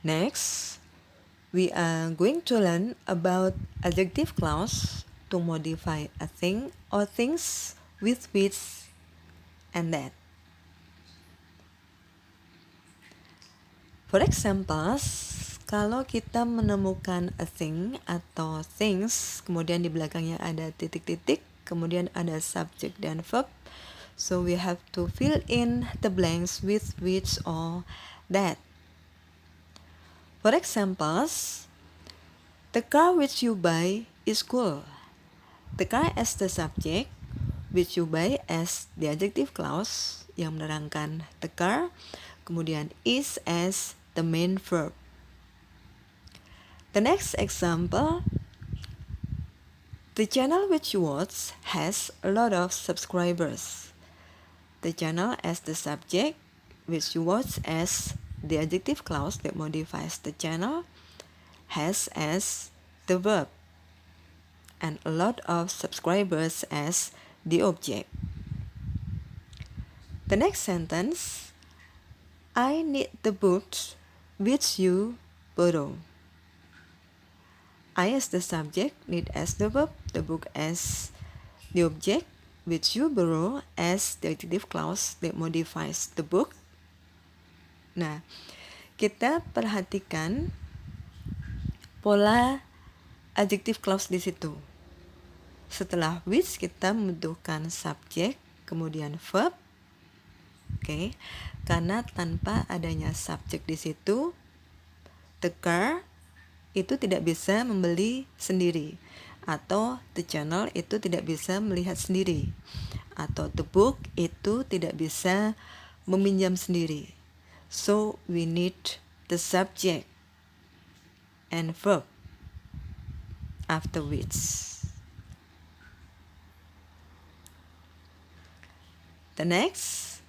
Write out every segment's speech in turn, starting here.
Next, we are going to learn about adjective clause to modify a thing or things with which and that. For example, kalau kita menemukan a thing atau things, kemudian di belakangnya ada titik-titik, kemudian ada subject dan verb, so we have to fill in the blanks with which or that. For example, the car which you buy is cool. The car as the subject, which you buy as the adjective clause yang menerangkan the car, kemudian is as the main verb. The next example, the channel which you watch has a lot of subscribers. The channel as the subject, which you watch as the adjective clause that modifies the channel, has as the verb, and a lot of subscribers as the object. The next sentence, I need the books which you borrow. I as the subject, need as the verb, the book as the object, which you borrow as the adjective clause that modifies the book. Nah, kita perhatikan pola adjective clause di situ. Setelah which kita membutuhkan subject, kemudian verb. Oke, karena tanpa adanya subject di situ, the car itu tidak bisa membeli sendiri, atau the channel itu tidak bisa melihat sendiri, atau the book itu tidak bisa meminjam sendiri. So we need the subject and verb after which. The next,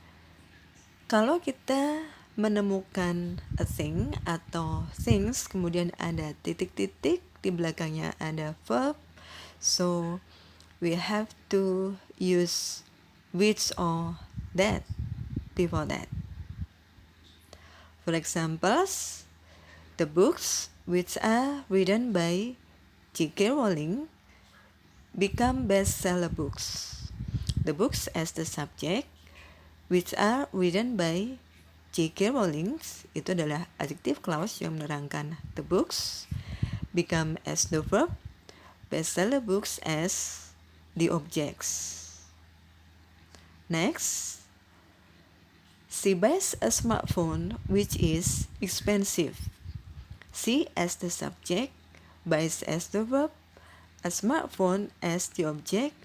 kalau kita menemukan a thing atau things, kemudian ada titik-titik, di belakangnya ada verb, so we have to use which or that before that. For example, the books which are written by J.K. Rowling become bestseller books. The books as the subject, which are written by J.K. Rowling, itu adalah adjective clause yang menerangkan the books, become as the verb, bestseller books as the objects. Next, she buys a smartphone which is expensive. She as the subject, buys as the verb, a smartphone as the object,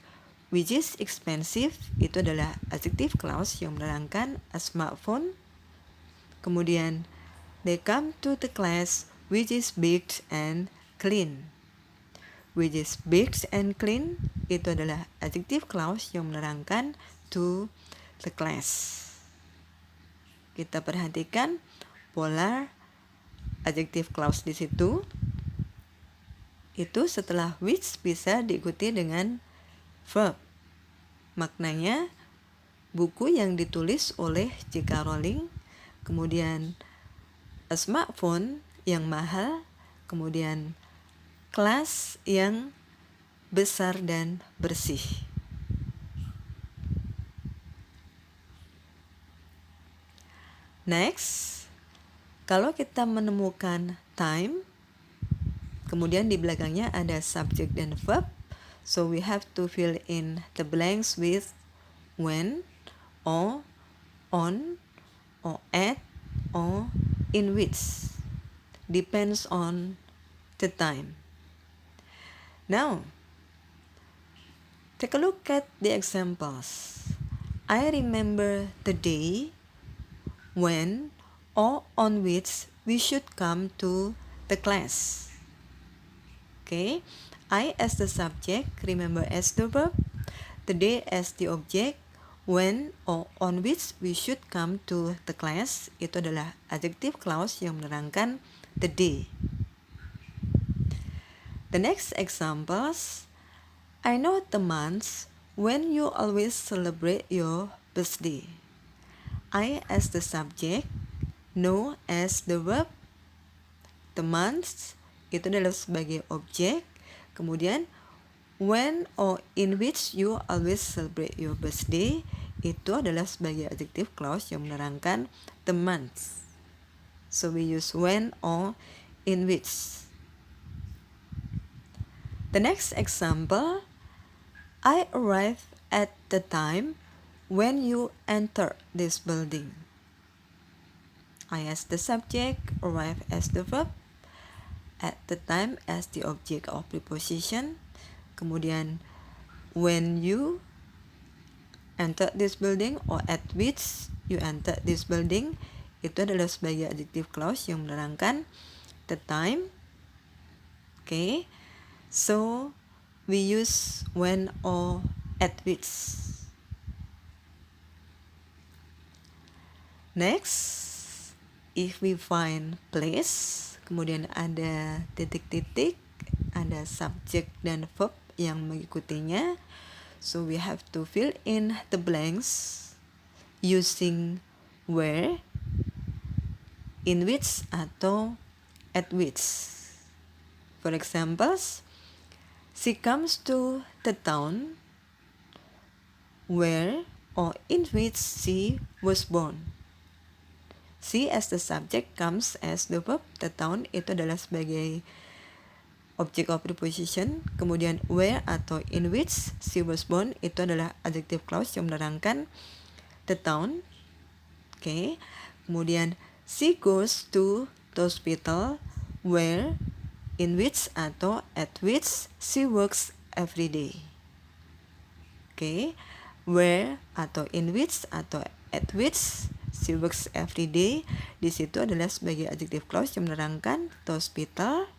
which is expensive, itu adalah adjective clause yang menerangkan a smartphone. Kemudian, they come to the class which is big and clean. Which is big and clean, itu adalah adjective clause yang menerangkan to the class. Kita perhatikan pola adjective clause di situ. Itu setelah which bisa diikuti dengan verb. Maknanya, buku yang ditulis oleh J.K. Rowling, kemudian a smartphone yang mahal, kemudian kelas yang besar dan bersih. Next, kalau kita menemukan time, kemudian di belakangnya ada subject dan verb, so we have to fill in the blanks with when, or, on, or at, or in which. Depends on the time. Now, take a look at the examples. I remember the day when or on which we should come to the class. Okay, I as the subject, remember as the verb, the day as the object, when or on which we should come to the class, itu adalah adjective clause yang menerangkan the day. The next examples, I know the months when you always celebrate your birthday. I as the subject, know as the verb, the months itu adalah sebagai objek. Kemudian when or in which you always celebrate your birthday itu adalah sebagai adjective clause yang menerangkan the months. So we use when or in which. The next example, I arrived at the time when you enter this building. I as the subject, arrive as the verb, at the time as the object of preposition. Kemudian when you enter this building or at which you enter this building itu adalah sebagai adjective clause yang menerangkan the time. Okay. So we use when or at which. Next, if we find place, kemudian ada titik-titik, ada subject dan verb yang mengikutinya. So we have to fill in the blanks using where, in which atau at which. For examples, she comes to the town where or in which she was born. She as the subject, comes as the verb, the town itu adalah sebagai object of preposition. Kemudian where atau in which she was born itu adalah adjective clause yang menerangkan the town. Okay. Kemudian she goes to the hospital where, in which atau at which she works every day. Okay, where atau in which atau at which she works every day di situ adalah sebagai adjective clause yang menerangkan the hospital.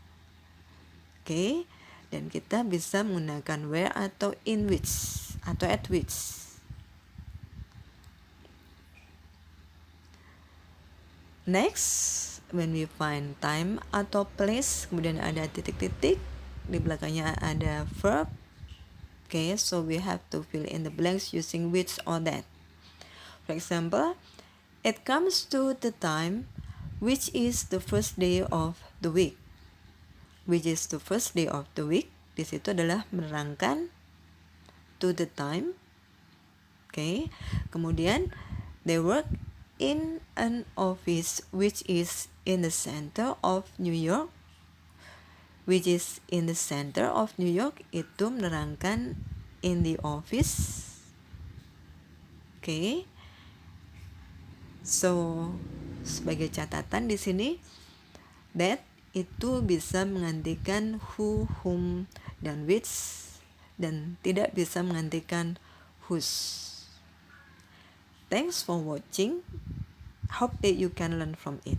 Okay, dan kita bisa menggunakan where atau in which atau at which. Next, when we find time atau place, kemudian ada titik-titik, di belakangnya ada verb. Okay, so we have to fill in the blanks using which or that. For example, it comes to the time which is the first day of the week. Which is the first day of the week, di situ adalah menerangkan to the time. Okay, kemudian they work in an office which is in the center of New York. Which is in the center of New York itu menerangkan in the office. Okay. So sebagai catatan di sini, that itu bisa menggantikan who, whom, dan which, dan tidak bisa menggantikan whose. Thanks for watching. Hope that you can learn from it.